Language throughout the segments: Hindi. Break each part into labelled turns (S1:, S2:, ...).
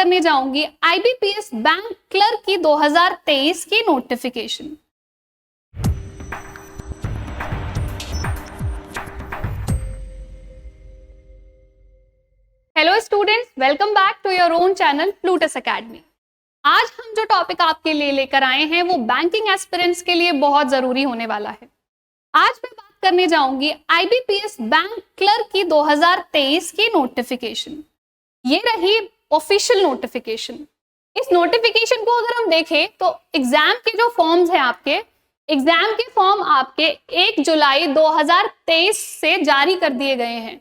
S1: करने जाऊंगी आईबीपीएस बैंक क्लर्क की 2023 की notification. Hello students, welcome back to your own channel Plutus Academy. आज हम जो टॉपिक आपके लिए लेकर आए हैं वो बैंकिंग एस्पिरेंट्स के लिए बहुत जरूरी होने वाला है। आज मैं बात करने जाऊंगी आईबीपीएस बैंक क्लर्क की 2023 की नोटिफिकेशन। ये रही ऑफिशियल नोटिफिकेशन। इस नोटिफिकेशन को अगर हम देखें तो एग्जाम के जो फॉर्म्स हैं आपके, एग्जाम के फॉर्म आपके 1 जुलाई 2023 से जारी कर दिए गए हैं।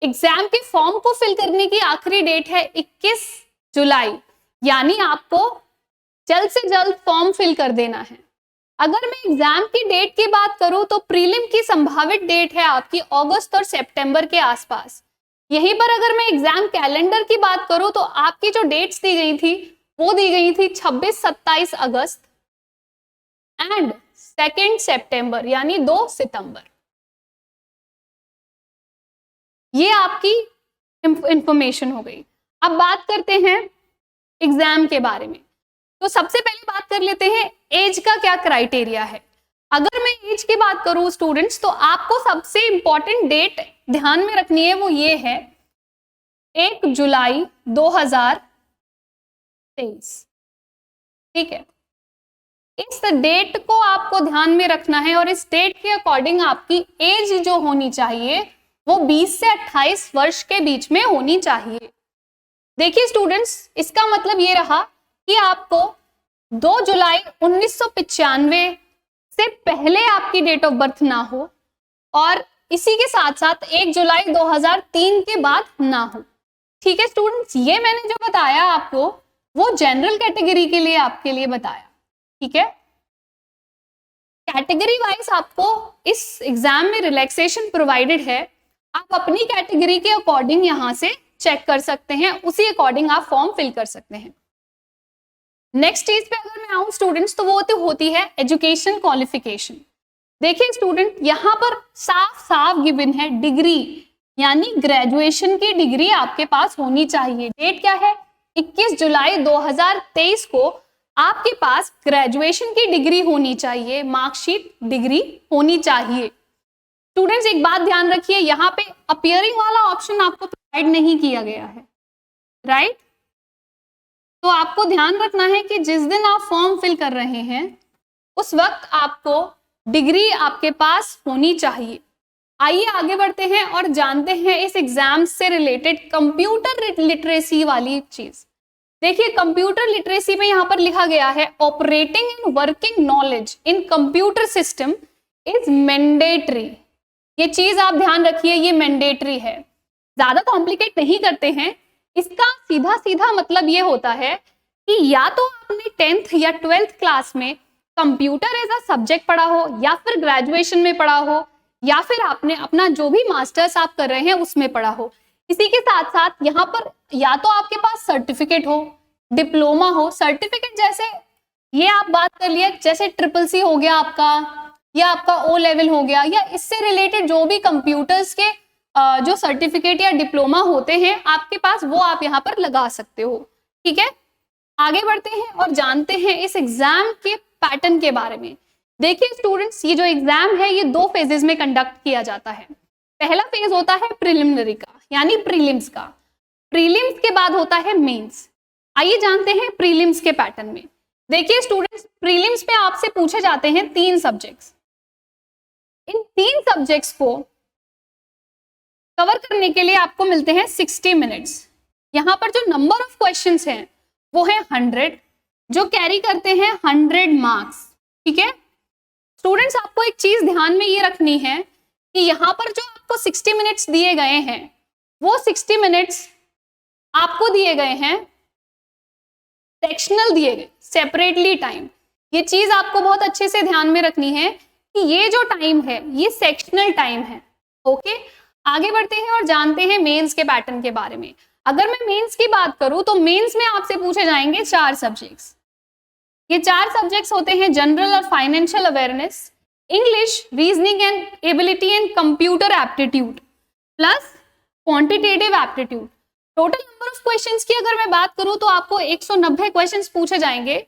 S1: एग्जाम के फॉर्म को फिल करने की आखिरी डेट है 21 जुलाई, यानी आपको जल्द से जल्द फॉर्म फिल कर देना है। अगर मैं एग्जाम की डेट की बात करूं तो प्रीलिम की संभावित डेट है आपकी अगस्त और सितंबर के आसपास। यहीं पर अगर मैं एग्जाम कैलेंडर की बात करूं तो आपकी जो डेट्स दी गई थी वो दी गई थी 26-27 अगस्त एंड 2 सितंबर यानी 2 सितंबर। ये आपकी इंफॉर्मेशन हो गई। अब बात करते हैं एग्जाम के बारे में। तो सबसे पहले बात कर लेते हैं एज का क्या क्राइटेरिया है। अगर मैं एज की बात करूं स्टूडेंट्स तो आपको सबसे इंपॉर्टेंट डेट ध्यान में रखनी है, वो ये है 1 जुलाई 2023। ठीक है, इस डेट को आपको ध्यान में रखना है और इस डेट के अकॉर्डिंग आपकी एज जो होनी चाहिए वो 20 से 28 वर्ष के बीच में होनी चाहिए। देखिए स्टूडेंट्स, इसका मतलब ये रहा कि आपको 2 जुलाई 1995 से पहले आपकी डेट ऑफ बर्थ ना हो और इसी के साथ साथ 1 जुलाई 2003 के बाद ना हो। ठीक है स्टूडेंट्स, ये मैंने जो बताया आपको वो जनरल कैटेगरी के लिए आपके लिए बताया। ठीक है, कैटेगरी वाइज आपको इस एग्जाम में रिलैक्सेशन प्रोवाइडेड है। आप अपनी कैटेगरी के अकॉर्डिंग यहां से चेक कर सकते हैं, उसी अकॉर्डिंग आप फॉर्म फिल कर सकते हैं। नेक्स्ट चीज पे अगर मैं आऊं स्टूडेंट्स तो वो होती है एजुकेशन क्वालिफिकेशन। देखिए स्टूडेंट, यहाँ पर साफ साफ गिवन है डिग्री, यानी ग्रेजुएशन की डिग्री आपके पास होनी चाहिए। डेट क्या है 21 जुलाई 2023 को आपके पास ग्रेजुएशन की डिग्री होनी चाहिए, मार्कशीट डिग्री होनी चाहिए। स्टूडेंट्स एक बात ध्यान रखिए, यहाँ पे अपीयरिंग वाला ऑप्शन आपको प्रोवाइड नहीं किया गया है, राइट। तो आपको ध्यान रखना है कि जिस दिन आप फॉर्म फिल कर रहे हैं उस वक्त आपको डिग्री आपके पास होनी चाहिए। आइए आगे बढ़ते हैं और जानते हैं इस एग्जाम से रिलेटेड कंप्यूटर लिटरेसी वाली चीज। देखिए कंप्यूटर लिटरेसी में यहाँ पर लिखा गया है operating and working knowledge in computer system is mandatory. ये चीज आप ध्यान रखिए, ये मैंडेटरी है, ज्यादा कॉम्प्लिकेट नहीं करते हैं। इसका सीधा सीधा मतलब ये होता है कि या तो आपने 10th या 12th क्लास में कंप्यूटर एज अ सब्जेक्ट पढ़ा हो या फिर ग्रेजुएशन में पढ़ा हो या फिर आपने अपना जो भी मास्टर्स आप कर रहे हैं उसमें पढ़ा हो। इसी के साथ साथ यहाँ पर या तो आपके पास सर्टिफिकेट हो, डिप्लोमा हो। सर्टिफिकेट जैसे ये आप बात कर लिए, जैसे CCC हो गया आपका, या आपका O लेवल हो गया, या इससे रिलेटेड जो भी कंप्यूटर्स के जो सर्टिफिकेट या डिप्लोमा होते हैं आपके पास, वो आप यहाँ पर लगा सकते हो। ठीक है, आगे बढ़ते हैं और जानते हैं इस एग्जाम के पैटर्न के बारे में। देखिए स्टूडेंट्स, ये जो एग्जाम है ये 2 फेजेस में कंडक्ट किया जाता है। पहला फेज होता है प्रिलिमिनरी का, यानी प्रीलिम्स का। प्रीलिम्स के बाद होता है मेंस। आइए जानते हैं प्रीलिम्स के पैटर्न में। देखिए स्टूडेंट्स, प्रीलिम्स में आपसे पूछे जाते हैं 3 सब्जेक्ट्स। इन 3 सब्जेक्ट्स को कवर करने के लिए आपको मिलते हैं 60 मिनट्स। यहाँ पर जो नंबर ऑफ क्वेश्चंस हैं वो है 100, जो कैरी करते हैं 100 मार्क्स। ठीक है स्टूडेंट्स, आपको एक चीज ध्यान में ये रखनी है कि यहाँ पर जो आपको 60 मिनट्स दिए गए हैं वो 60 मिनट्स आपको दिए गए हैं सेक्शनल दिए गए, सेपरेटली टाइम। ये चीज आपको बहुत अच्छे से ध्यान में रखनी है कि ये जो टाइम है ये सेक्शनल टाइम है। ओके, आगे बढ़ते हैं और जानते हैं मेंस के पैटर्न के बारे में। अगर मैं मेंस की बात करूं तो मेंस में आपसे पूछे जाएंगे 4 सब्जेक्ट्स। ये 4 सब्जेक्ट्स होते हैं जनरल और financial awareness, English, reasoning and ability and computer aptitude plus quantitative aptitude. Total number of questions की अगर मैं बात करूं तो आपको 190 क्वेश्चंस पूछे जाएंगे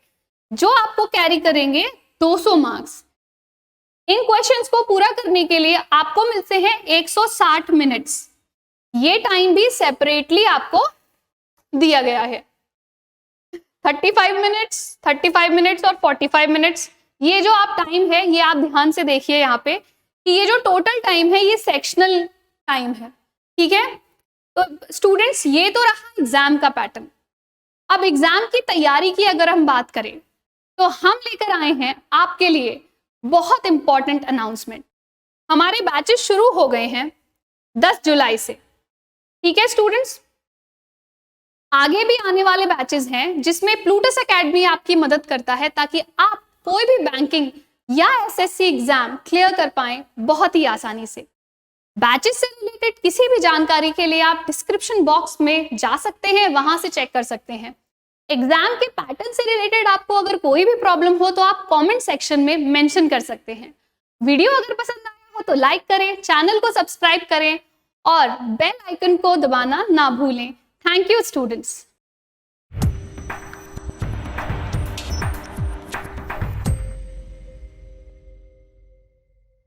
S1: जो आपको कैरी करेंगे 200 मार्क्स। इन क्वेश्चंस को पूरा करने के लिए आपको मिलते हैं 160 मिनट्स। ये टाइम भी सेपरेटली आपको दिया गया है। 35 मिनट्स और 45 मिनट्स, ये जो आप टाइम है ये आप ध्यान से देखिए यहाँ पे कि ये जो टोटल टाइम है ये सेक्शनल टाइम है, ठीक है। तो स्टूडेंट्स ये तो रहा एग्जाम का पैटर्न। अब एग्जाम की तैयारी की अगर हम बात करें तो हम लेकर आए हैं आपके लिए बहुत इंपॉर्टेंट अनाउंसमेंट। हमारे बैचेस शुरू हो गए हैं 10 जुलाई से, ठीक है स्टूडेंट्स। आगे भी आने वाले बैचेस हैं जिसमें प्लूटस एकेडमी आपकी मदद करता है ताकि आप कोई भी बैंकिंग या एसएससी एग्जाम क्लियर कर पाएं बहुत ही आसानी से। बैचेस से रिलेटेड किसी भी जानकारी के लिए आप डिस्क्रिप्शन बॉक्स में जा सकते हैं, वहां से चेक कर सकते हैं। एग्जाम के पैटर्न से रिलेटेड आपको अगर कोई भी प्रॉब्लम हो तो आप कमेंट सेक्शन में मेंशन कर सकते हैं। वीडियो अगर पसंद आया हो तो लाइक करें, चैनल को सब्सक्राइब करें और बेल आइकन को दबाना ना भूलें। Thank you students.